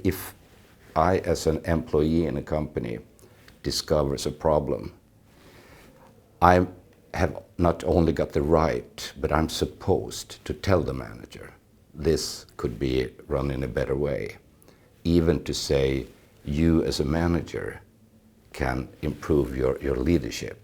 if I, as an employee in a company, discovers a problem, I have not only got the right, but I'm supposed to tell the manager, this could be run in a better way. Even to say, you as a manager can improve your leadership.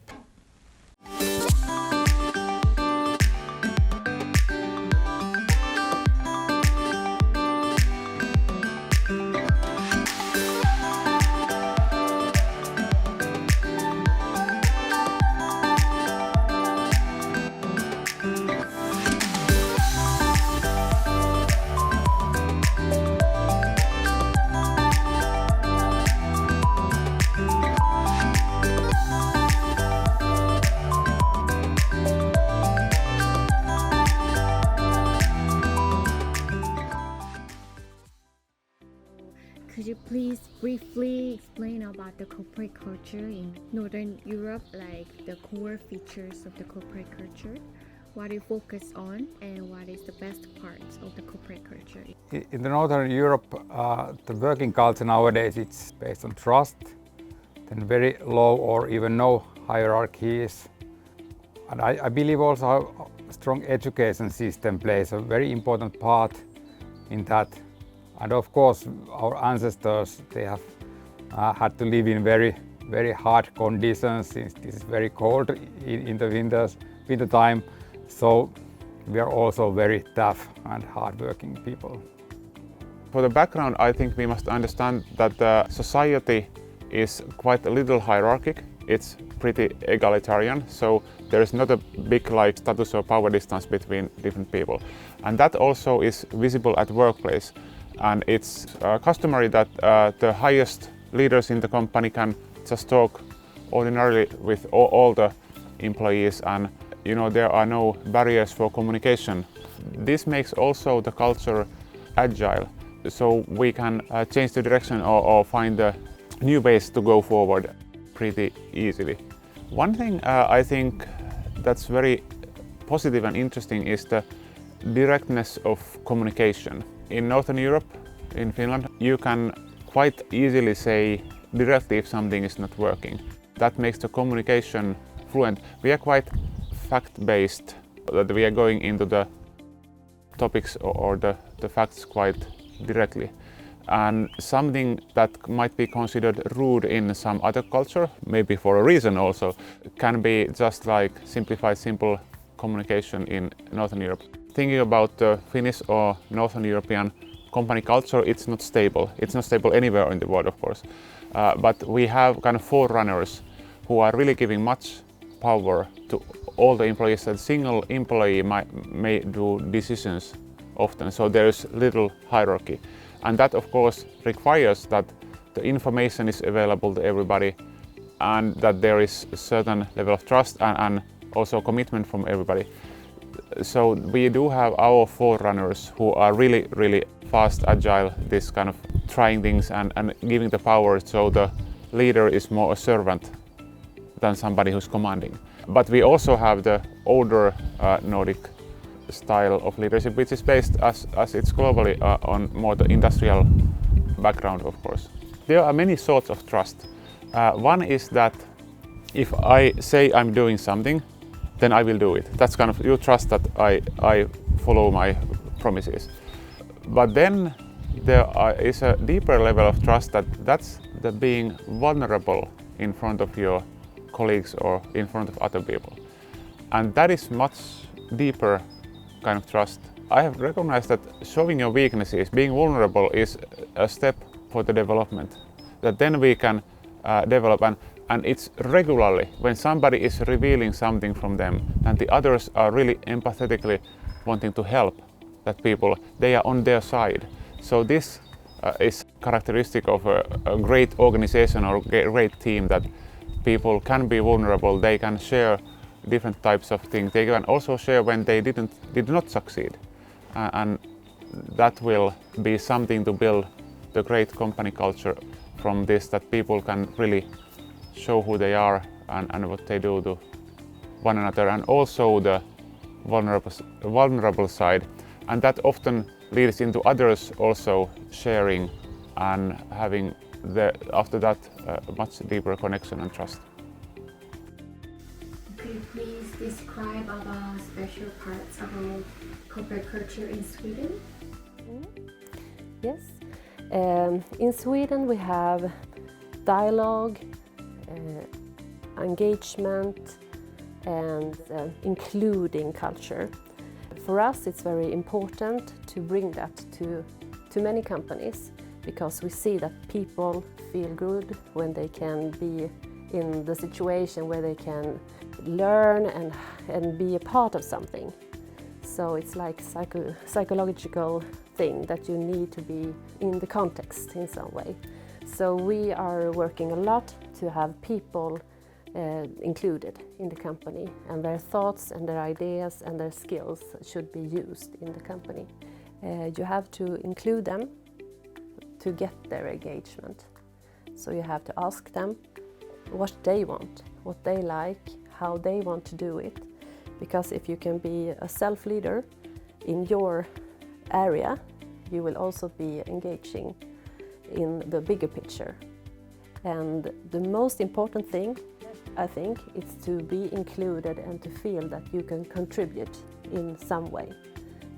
Could you please briefly explain about the corporate culture in Northern Europe, like the core features of the corporate culture? What do you focus on and what is the best parts of the corporate culture? In the Northern Europe, the working culture nowadays it's based on trust, then very low or even no hierarchies. And I believe also a strong education system plays a very important part in that. And of course, our ancestors, they have had to live in very hard conditions since this is very cold in the winter time. So we are also very tough and hardworking people. For the background, I think we must understand that the society is quite a little hierarchic. It's pretty egalitarian, so there is not a big like status or power distance between different people. And that also is visible at workplace. And it's customary that the highest leaders in the company can just talk ordinarily with all the employees, and there are no barriers for communication. This makes also the culture agile, so we can change the direction or find a new ways to go forward pretty easily. One thing I think that's very positive and interesting is the directness of communication. In Northern Europe, in Finland, you can quite easily say directly if something is not working. That makes the communication fluent. We are quite fact-based, that we are going into the topics or the facts quite directly. And something that might be considered rude in some other culture, maybe for a reason also, can be just like simplified, simple communication in Northern Europe. Thinking about the Finnish or Northern European company culture, it's not stable. It's not stable anywhere in the world, of course. But we have kind of forerunners who are really giving much power to all the employees. A single employee may do decisions often, so there is little hierarchy. And that, of course, requires that the information is available to everybody and that there is a certain level of trust and also commitment from everybody. So we do have our forerunners who are really fast, agile, this kind of trying things and giving the power, so the leader is more a servant than somebody who's commanding. But we also have the older Nordic style of leadership, which is based as it's globally on more the industrial background, of course. There are many sorts of trust. One is that if I say I'm doing something, then I will do it. That's kind of, you trust that I follow my promises. But then there is a deeper level of trust that's the being vulnerable in front of your colleagues or in front of other people. And that is much deeper kind of trust. I have recognized that showing your weaknesses, being vulnerable, is a step for the development. That then we can develop, and it's regularly when somebody is revealing something from them and the others are really empathetically wanting to help that people, they are on their side. So this is characteristic of a great organization or a great team, that people can be vulnerable, they can share different types of things, they can also share when they did not succeed, and that will be something to build the great company culture from this, that people can really show who they are and what they do to one another, and also the vulnerable side, and that often leads into others also sharing and having after that a much deeper connection and trust. Could you please describe about special parts of our corporate culture in Sweden? Yes. In Sweden we have dialogue, engagement and including culture. For us it's very important to bring that to many companies because we see that people feel good when they can be in the situation where they can learn and be a part of something. So it's like psychological thing that you need to be in the context in some way. So we are working a lot to have people included in the company, and their thoughts and their ideas and their skills should be used in the company. You have to include them to get their engagement. So you have to ask them what they want, what they like, how they want to do it. Because if you can be a self-leader in your area, you will also be engaging in the bigger picture. And the most important thing, I think, is to be included and to feel that you can contribute in some way.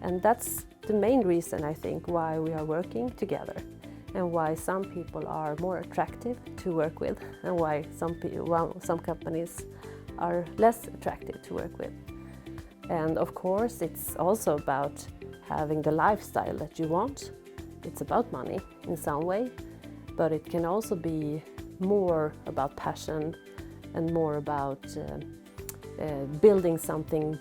And that's the main reason, I think, why we are working together and why some people are more attractive to work with and why some companies are less attractive to work with. And of course, it's also about having the lifestyle that you want. It's about money in some way, but it can also be more about passion and more about building something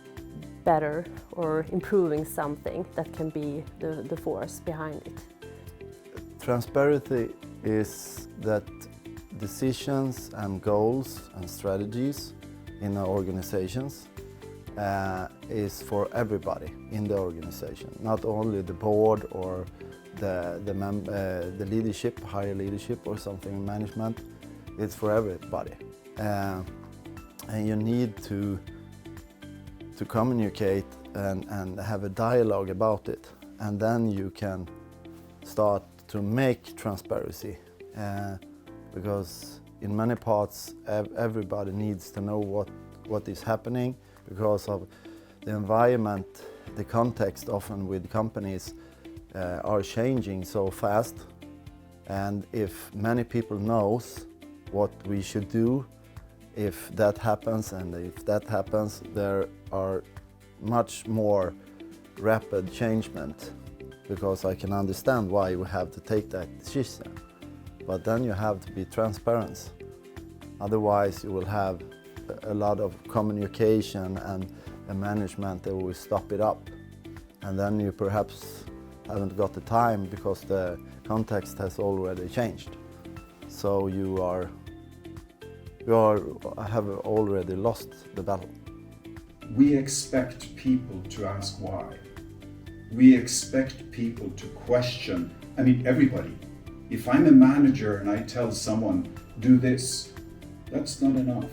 better or improving something that can be the force behind it. Transparency is that decisions and goals and strategies in our organizations is for everybody in the organization, not only the board or the leadership, higher leadership or something in management. It's for everybody, and you need to communicate and have a dialogue about it, and then you can start to make transparency, because in many parts everybody needs to know what is happening because of the environment, the context often with companies are changing so fast, and if many people knows what we should do, if that happens and if that happens, there are much more rapid changement, because I can understand why you have to take that decision. But then you have to be transparent. Otherwise you will have a lot of communication and a management that will stop it up. And then you perhaps haven't got the time because the context has already changed. So you have already lost the battle. We expect people to ask why. We expect people to question, everybody. If I'm a manager and I tell someone, do this, that's not enough.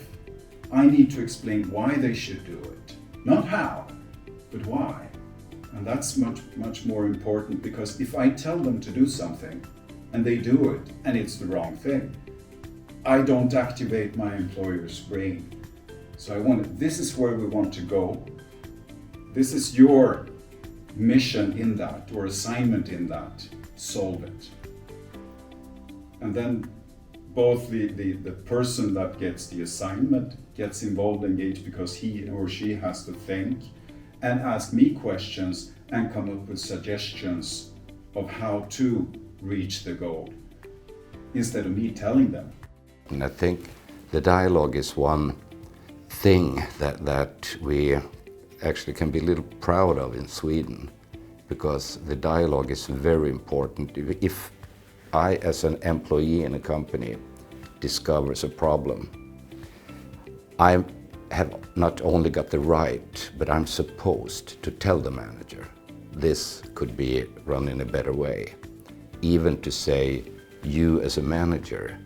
I need to explain why they should do it. Not how, but why. And that's much more important, because if I tell them to do something and they do it and it's the wrong thing, I don't activate my employer's brain. So this is where we want to go. This is your mission in that, or assignment in that. Solve it. And then both the person that gets the assignment gets involved, engaged, because he or she has to think and ask me questions and come up with suggestions of how to reach the goal, instead of me telling them. And I think the dialogue is one thing that we actually can be a little proud of in Sweden, because the dialogue is very important. If I, as an employee in a company, discovers a problem, I have not only got the right, but I'm supposed to tell the manager, this could be run in a better way. Even to say, you as a manager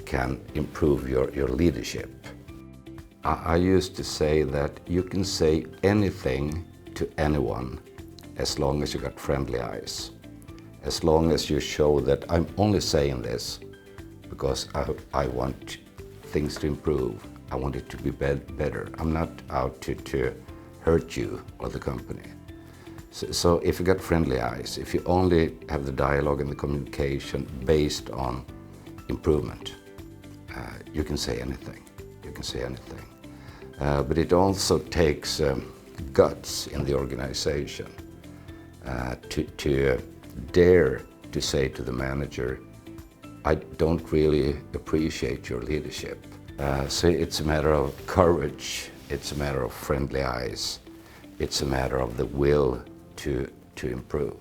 can improve your leadership. I used to say that you can say anything to anyone as long as you got friendly eyes. as long as you show that I'm only saying this because I want things to improve. I want it to be better. I'm not out to hurt you or the company. So if you got friendly eyes, if you only have the dialogue and the communication based on improvement, you can say anything. You can say anything. But it also takes guts in the organization to dare to say to the manager, I don't really appreciate your leadership. So it's a matter of courage, it's a matter of friendly eyes, it's a matter of the will to improve.